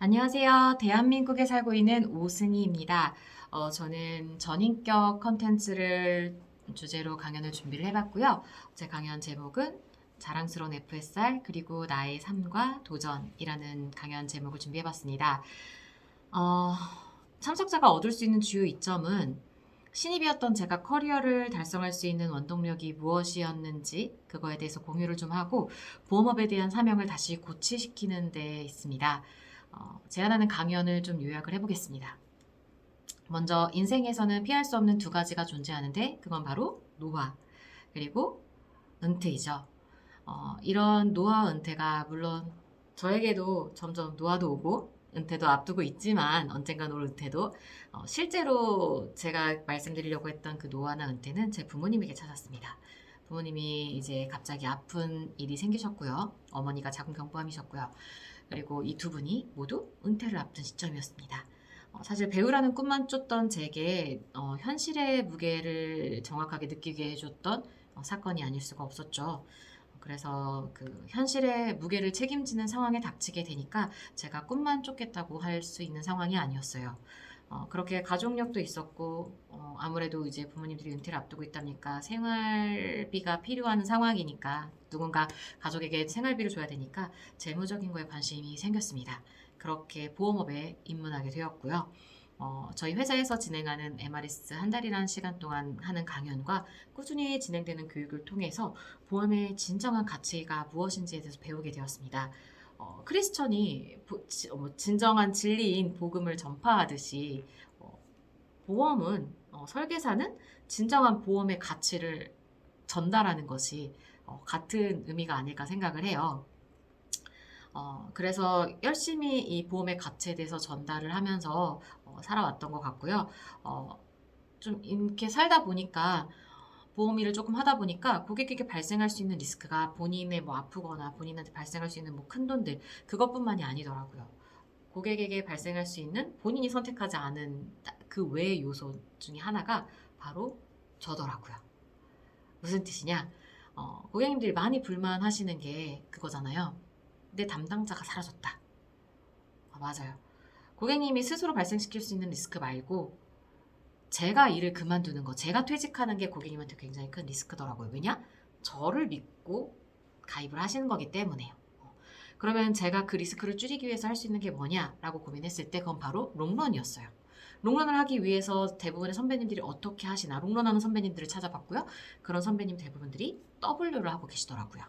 안녕하세요. 대한민국에 살고 있는 오승희입니다. 저는 전인격 컨텐츠를 주제로 강연을 준비를 해봤고요. 제 강연 제목은 자랑스러운 FSR 그리고 나의 삶과 도전이라는 강연 제목을 준비해봤습니다. 어, 참석자가 얻을 수 있는 주요 이점은 신입이었던 제가 커리어를 달성할 수 있는 원동력이 무엇이었는지 그거에 대해서 공유를 좀 하고 보험업에 대한 사명을 다시 고취시키는 데 있습니다. 제안하는 강연을 좀 요약을 해보겠습니다. 먼저 인생에서는 피할 수 없는 두 가지가 존재하는데 그건 바로 노화 그리고 은퇴이죠. 이런 노화와 은퇴가 물론 저에게도 점점 노화도 오고 은퇴도 앞두고 있지만 언젠간 올 은퇴도 실제로 제가 말씀드리려고 했던 그 노화나 은퇴는 제 부모님에게 찾았습니다. 부모님이 이제 갑자기 아픈 일이 생기셨고요. 어머니가 자궁경부암이셨고요. 그리고 이 두 분이 모두 은퇴를 앞둔 시점이었습니다. 사실 배우라는 꿈만 쫓던 제게 현실의 무게를 정확하게 느끼게 해줬던 사건이 아닐 수가 없었죠. 그래서 그 현실의 무게를 책임지는 상황에 닥치게 되니까 제가 꿈만 쫓겠다고 할 수 있는 상황이 아니었어요. 그렇게 가족력도 있었고 아무래도 이제 부모님들이 은퇴를 앞두고 있다니까 생활비가 필요한 상황이니까 누군가 가족에게 생활비를 줘야 되니까 재무적인 거에 관심이 생겼습니다. 그렇게 보험업에 입문하게 되었고요. 저희 회사에서 진행하는 MRS 한 달이라는 시간 동안 하는 강연과 꾸준히 진행되는 교육을 통해서 보험의 진정한 가치가 무엇인지에 대해서 배우게 되었습니다. 크리스천이 진정한 진리인 복음을 전파하듯이 보험은 설계사는 진정한 보험의 가치를 전달하는 것이 같은 의미가 아닐까 생각을 해요. 그래서 열심히 이 보험의 가치에 대해서 전달을 하면서 살아왔던 것 같고요. 좀 이렇게 살다 보니까 보험 일을 조금 하다 보니까 고객에게 발생할 수 있는 리스크가 본인의 뭐 아프거나 본인한테 발생할 수 있는 뭐 큰 돈들 그것뿐만이 아니더라고요. 고객에게 발생할 수 있는 본인이 선택하지 않은 그 외의 요소 중에 하나가 바로 저더라고요. 무슨 뜻이냐? 고객님들이 많이 불만하시는 게 그거잖아요. 내 담당자가 사라졌다. 맞아요. 고객님이 스스로 발생시킬 수 있는 리스크 말고 제가 일을 그만두는 거, 제가 퇴직하는 게 고객님한테 굉장히 큰 리스크더라고요. 왜냐? 저를 믿고 가입을 하시는 거기 때문에요. 그러면 제가 그 리스크를 줄이기 위해서 할 수 있는 게 뭐냐라고 고민했을 때 그건 바로 롱런이었어요. 롱런을 하기 위해서 대부분의 선배님들이 어떻게 하시나 롱런하는 선배님들을 찾아봤고요. 그런 선배님 대부분들이 W를 하고 계시더라고요.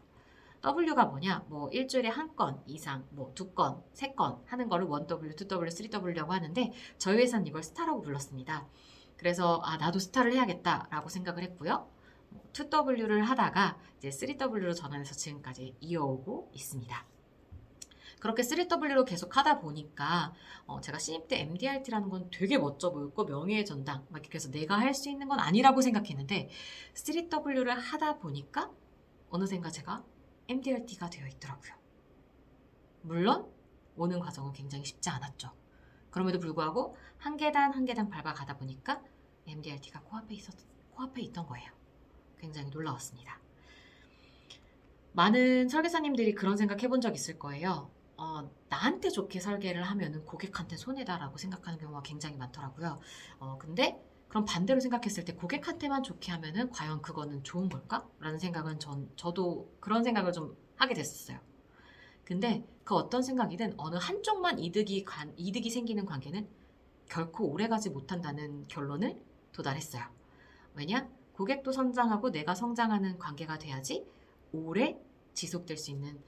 W가 뭐냐? 뭐 일주일에 한 건 이상, 뭐 두 건, 세 건 하는 거를 1W, 2W, 3W라고 하는데 저희 회사는 이걸 스타라고 불렀습니다. 그래서 나도 스타를 해야겠다라고 생각을 했고요. 2W를 하다가 이제 3W로 전환해서 지금까지 이어오고 있습니다. 그렇게 3W로 계속 하다 보니까 제가 신입 때 MDRT라는 건 되게 멋져 보였고 명예의 전당 막 이렇게 해서 내가 할 수 있는 건 아니라고 생각했는데 3W를 하다 보니까 어느샌가 제가 MDRT가 되어 있더라고요. 물론 오는 과정은 굉장히 쉽지 않았죠. 그럼에도 불구하고 한 계단 한 계단 밟아가다 보니까 MDRT가 코앞에 있던 거예요. 굉장히 놀라웠습니다. 많은 설계사님들이 그런 생각 해본 적 있을 거예요. 나한테 좋게 설계를 하면은 고객한테 손해다라고 생각하는 경우가 굉장히 많더라고요. 근데 그럼 반대로 생각했을 때 고객한테만 좋게 하면은 과연 그거는 좋은 걸까? 라는 생각은 저도 그런 생각을 좀 하게 됐었어요. 근데 그 어떤 생각이든 어느 한쪽만 이득이 생기는 관계는 결코 오래가지 못한다는 결론을 도달했어요. 왜냐? 고객도 성장하고 내가 성장하는 관계가 돼야지 오래 지속될 수 있는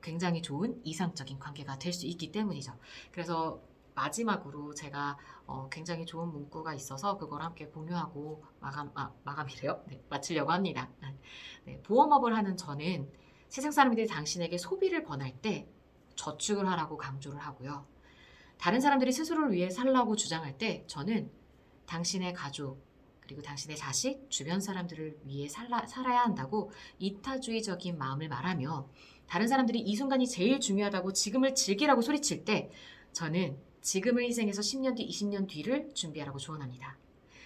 굉장히 좋은 이상적인 관계가 될 수 있기 때문이죠. 그래서 마지막으로 제가 굉장히 좋은 문구가 있어서 그걸 함께 공유하고 마감이래요. 네, 마치려고 합니다. 네, 보험업을 하는 저는 세상 사람들이 당신에게 소비를 권할 때 저축을 하라고 강조를 하고요. 다른 사람들이 스스로를 위해 살라고 주장할 때 저는 당신의 가족, 그리고 당신의 자식, 주변 사람들을 위해 살아야 한다고 이타주의적인 마음을 말하며 다른 사람들이 이 순간이 제일 중요하다고 지금을 즐기라고 소리칠 때 저는 지금을 희생해서 10년 뒤, 20년 뒤를 준비하라고 조언합니다.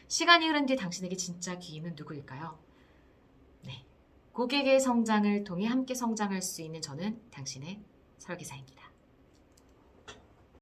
시간이 흐른 뒤 당신에게 진짜 귀인은 누구일까요? 네, 고객의 성장을 통해 함께 성장할 수 있는 저는 당신의 설계사입니다.